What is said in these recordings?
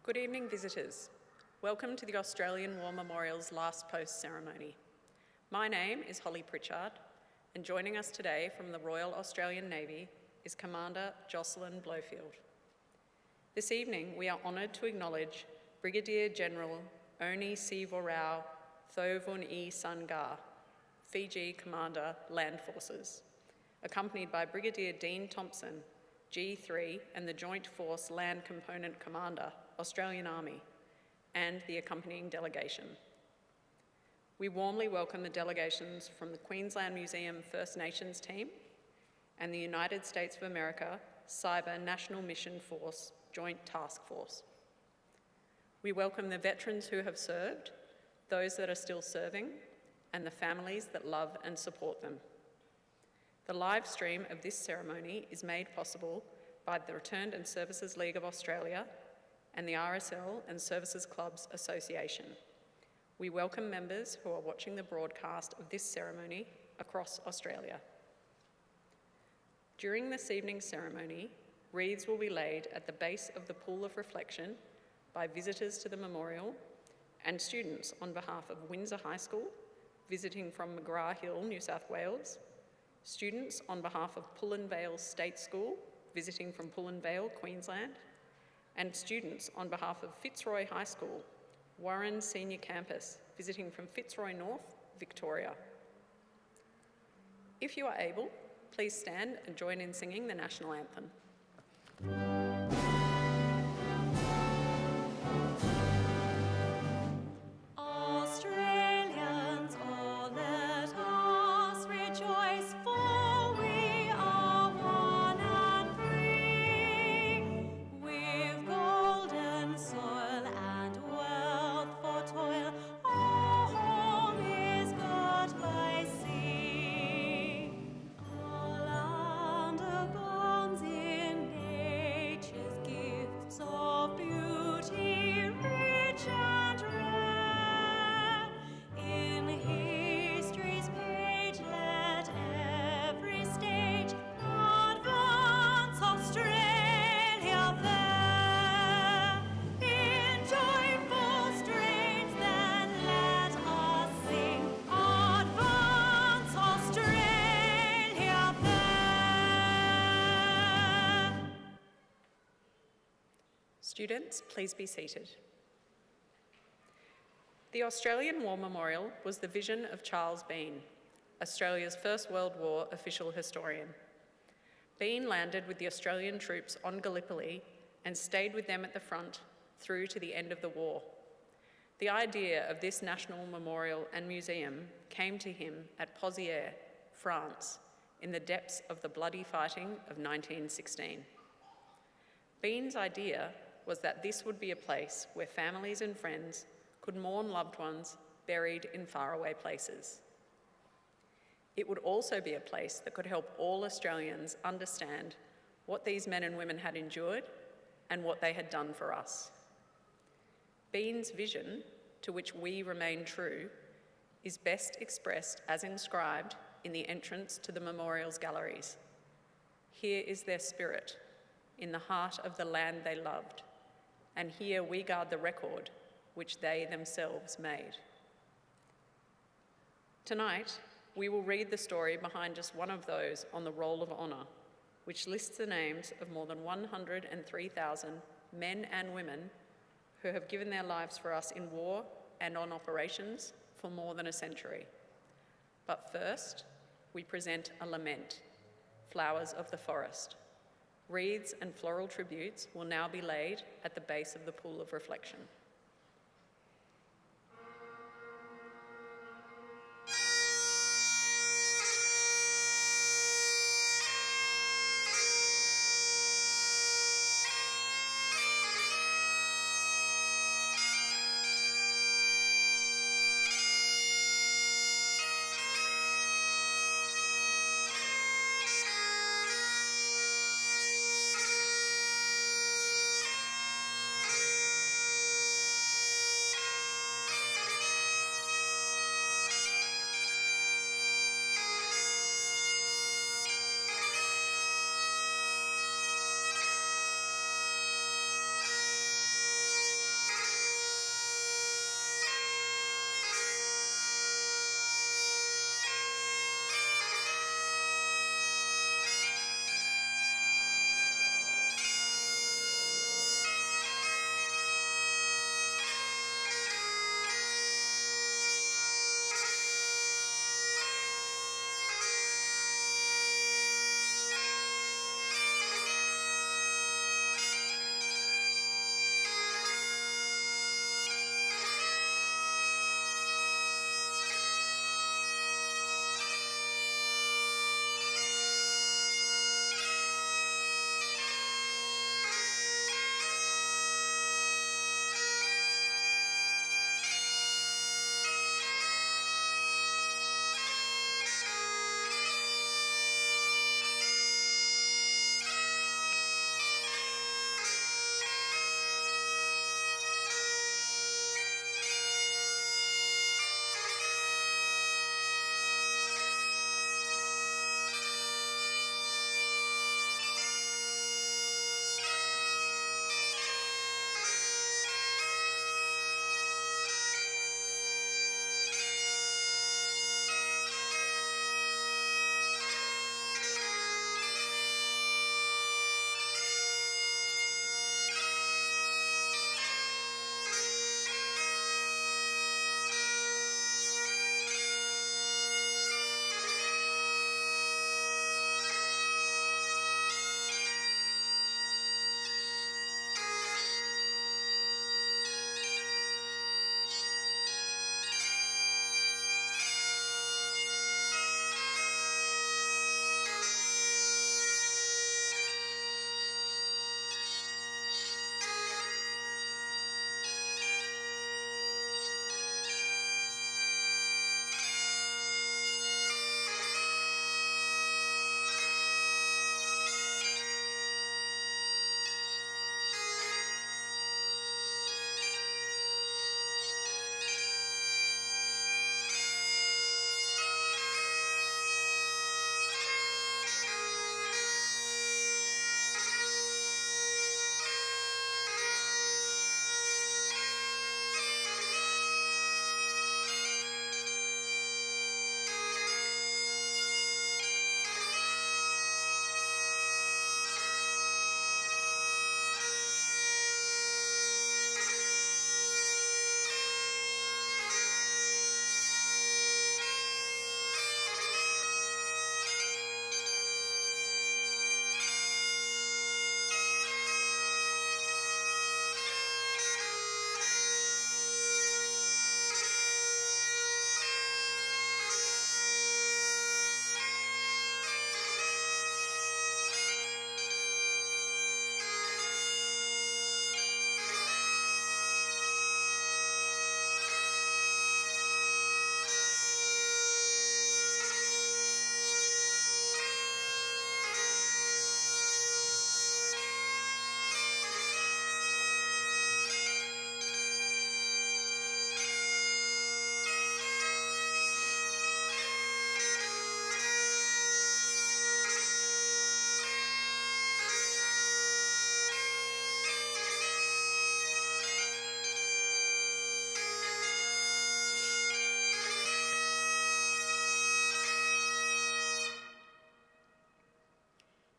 Good evening, visitors. Welcome to the Australian War Memorial's Last Post ceremony. My name is Holly Pritchard, and joining us today from the Royal Australian Navy is Commander Jocelyn Blowfield. This evening, we are honoured to acknowledge Brigadier General Oni Sivorau Thovun E. Sangar, Fiji Commander, Land Forces, accompanied by Brigadier Dean Thompson, G3 and the Joint Force Land Component Commander, Australian Army, and the accompanying delegation. We warmly welcome the delegations from the Queensland Museum First Nations team and the United States of America Cyber National Mission Force Joint Task Force. We welcome the veterans who have served, those that are still serving, and the families that love and support them. The live stream of this ceremony is made possible by the Returned and Services League of Australia and the RSL and Services Clubs Association. We welcome members who are watching the broadcast of this ceremony across Australia. During this evening's ceremony, wreaths will be laid at the base of the Pool of Reflection by visitors to the memorial and students on behalf of Windsor High School, visiting from McGrath Hill, New South Wales, students on behalf of Pullen Vale State School, visiting from Pullen Vale, Queensland, and students on behalf of Fitzroy High School, Warren Senior Campus, visiting from Fitzroy North, Victoria. If you are able, please stand and join in singing the National Anthem. Students, please be seated. The Australian War Memorial was the vision of Charles Bean, Australia's First World War official historian. Bean landed with the Australian troops on Gallipoli and stayed with them at the front through to the end of the war. The idea of this national memorial and museum came to him at Pozières, France, in the depths of the bloody fighting of 1916. Bean's idea was that this would be a place where families and friends could mourn loved ones buried in faraway places. It would also be a place that could help all Australians understand what these men and women had endured and what they had done for us. Bean's vision, to which we remain true, is best expressed as inscribed in the entrance to the memorial's galleries. Here is their spirit, in the heart of the land they loved, and here we guard the record which they themselves made. Tonight, we will read the story behind just one of those on the Roll of Honour, which lists the names of more than 103,000 men and women who have given their lives for us in war and on operations for more than a century. But first, we present a lament, Flowers of the Forest. Wreaths and floral tributes will now be laid at the base of the Pool of Reflection.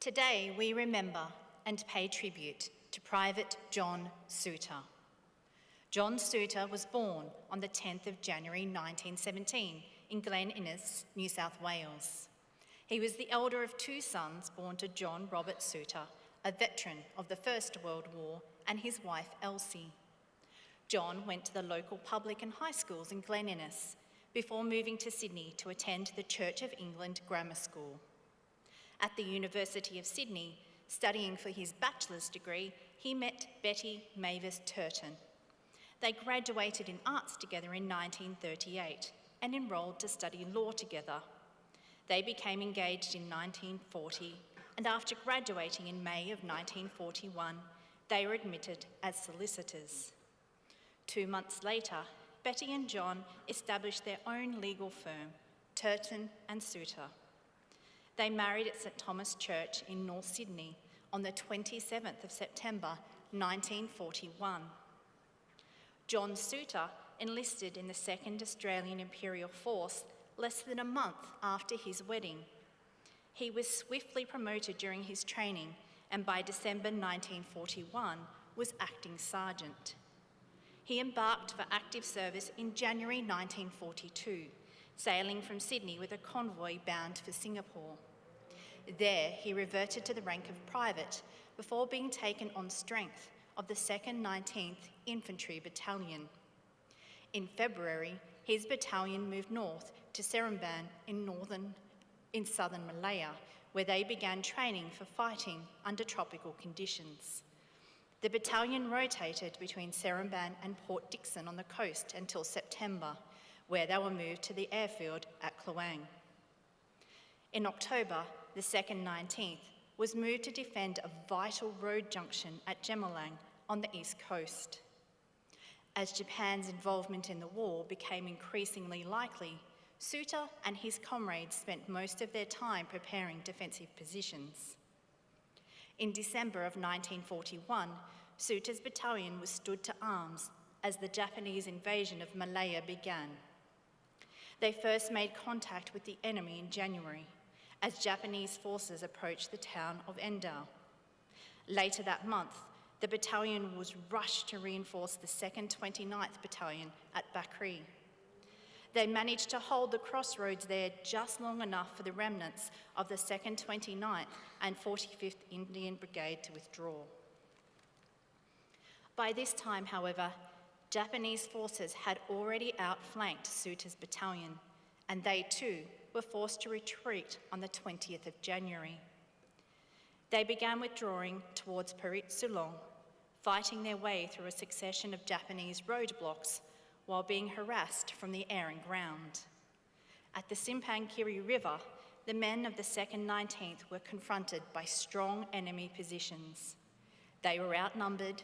Today we remember and pay tribute to Private John Souter. John Souter was born on the 10th of January 1917 in Glen Innes, New South Wales. He was the elder of two sons born to John Robert Souter, a veteran of the First World War, and his wife Elsie. John went to the local public and high schools in Glen Innes before moving to Sydney to attend the Church of England Grammar School. At the University of Sydney, studying for his bachelor's degree, he met Betty Mavis Turton. They graduated in arts together in 1938 and enrolled to study law together. They became engaged in 1940, and after graduating in May of 1941, they were admitted as solicitors. 2 months later, Betty and John established their own legal firm, Turton and Souter. They married at St Thomas Church in North Sydney on the 27th of September 1941. John Souter enlisted in the 2nd Australian Imperial Force less than a month after his wedding. He was swiftly promoted during his training and by December 1941 was acting sergeant. He embarked for active service in January 1942, sailing from Sydney with a convoy bound for Singapore. There, he reverted to the rank of private before being taken on strength of the 2nd 19th Infantry Battalion. In February, his battalion moved north to Seremban in southern Malaya, where they began training for fighting under tropical conditions. The battalion rotated between Seremban and Port Dickson on the coast until September, where they were moved to the airfield at Kluang. In October, the 2nd 19th was moved to defend a vital road junction at Gemalang on the east coast. As Japan's involvement in the war became increasingly likely, Souter and his comrades spent most of their time preparing defensive positions. In December of 1941, Souter's battalion was stood to arms as the Japanese invasion of Malaya began. They first made contact with the enemy in January, as Japanese forces approached the town of Endau. Later that month, the battalion was rushed to reinforce the 2nd 29th Battalion at Bakri. They managed to hold the crossroads there just long enough for the remnants of the 2nd 29th and 45th Indian Brigade to withdraw. By this time, however, Japanese forces had already outflanked Souter's battalion, and they too were forced to retreat on the 20th of January. They began withdrawing towards Perit Sulong, fighting their way through a succession of Japanese roadblocks while being harassed from the air and ground. At the Simpang Kiri River, the men of the 2nd 19th were confronted by strong enemy positions. They were outnumbered,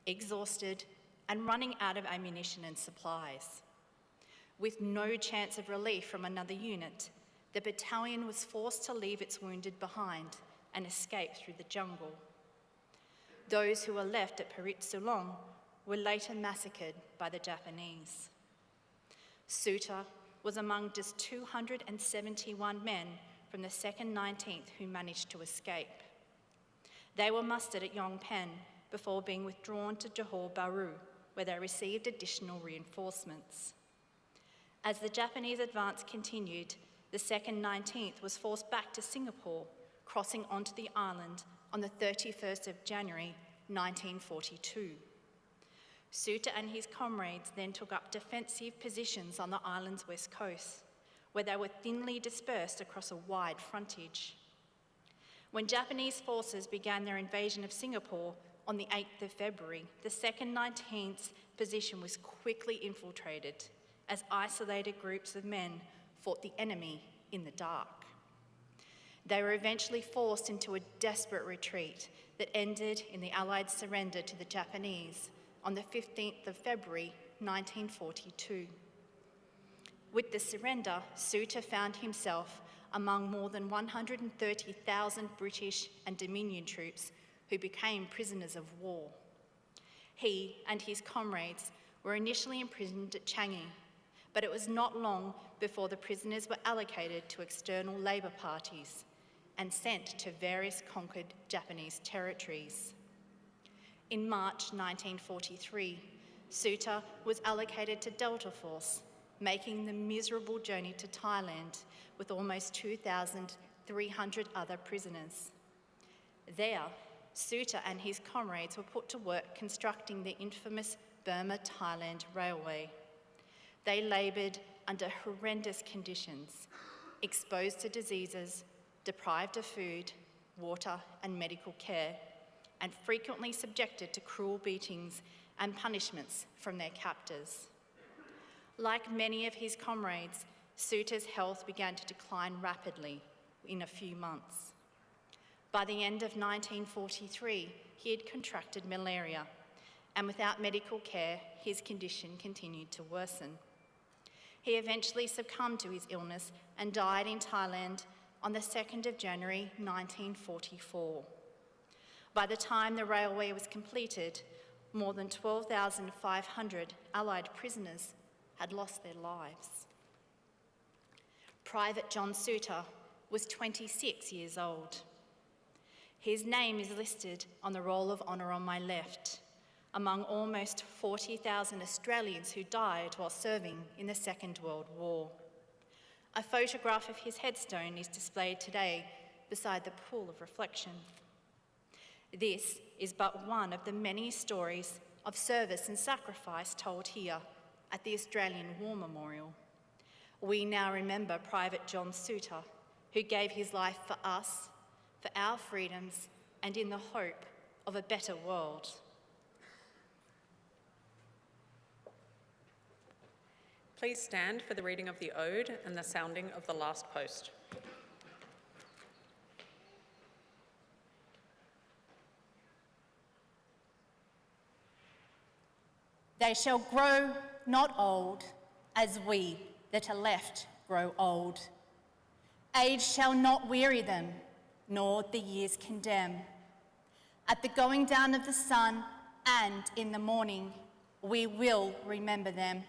exhausted, and running out of ammunition and supplies. With no chance of relief from another unit, the battalion was forced to leave its wounded behind and escape through the jungle. Those who were left at Perit Sulong were later massacred by the Japanese. Souter was among just 271 men from the 2nd 19th who managed to escape. They were mustered at Yong Pen before being withdrawn to Johor Bahru, where they received additional reinforcements. As the Japanese advance continued, the 2nd 19th was forced back to Singapore, crossing onto the island on the 31st of January 1942. Souter and his comrades then took up defensive positions on the island's west coast, where they were thinly dispersed across a wide frontage. When Japanese forces began their invasion of Singapore on the 8th of February, the 2nd 19th's position was quickly infiltrated as isolated groups of men fought the enemy in the dark. They were eventually forced into a desperate retreat that ended in the Allied surrender to the Japanese on the 15th of February 1942. With the surrender, Souter found himself among more than 130,000 British and Dominion troops who became prisoners of war. He and his comrades were initially imprisoned at Changi, but it was not long before the prisoners were allocated to external Labor parties, and sent to various conquered Japanese territories. In March 1943, Souter was allocated to Delta Force, making the miserable journey to Thailand with almost 2,300 other prisoners. There, Souter and his comrades were put to work constructing the infamous Burma-Thailand Railway. They laboured under horrendous conditions, exposed to diseases, deprived of food, water and medical care, and frequently subjected to cruel beatings and punishments from their captors. Like many of his comrades, Souter's health began to decline rapidly in a few months. By the end of 1943, he had contracted malaria, and without medical care, his condition continued to worsen. He eventually succumbed to his illness and died in Thailand on the 2nd of January 1944. By the time the railway was completed, more than 12,500 Allied prisoners had lost their lives. Private John Souter was 26 years old. His name is listed on the Roll of Honour on my left, among almost 40,000 Australians who died while serving in the Second World War. A photograph of his headstone is displayed today beside the pool of reflection. This is but one of the many stories of service and sacrifice told here at the Australian War Memorial. We now remember Private John Souter, who gave his life for us, for our freedoms, and in the hope of a better world. Please stand for the reading of the Ode and the sounding of the last post. They shall grow not old, as we that are left grow old. Age shall not weary them, nor the years condemn. At the going down of the sun and in the morning, we will remember them.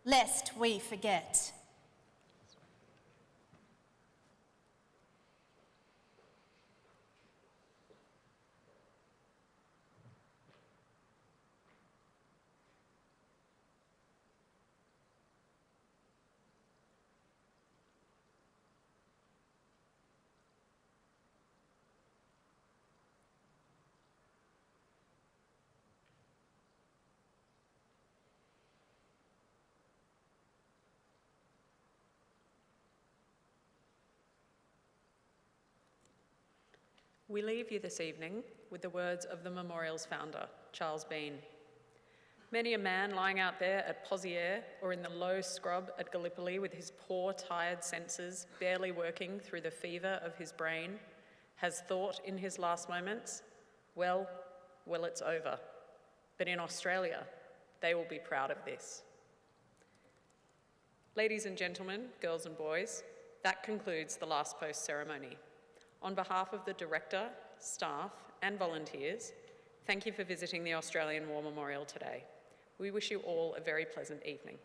Lest we forget. We leave you this evening with the words of the memorial's founder, Charles Bean. Many a man lying out there at Pozières or in the low scrub at Gallipoli with his poor, tired senses barely working through the fever of his brain has thought in his last moments, well, it's over. But in Australia, they will be proud of this. Ladies and gentlemen, girls and boys, that concludes the last post ceremony. On behalf of the Director, staff and volunteers, thank you for visiting the Australian War Memorial today. We wish you all a very pleasant evening.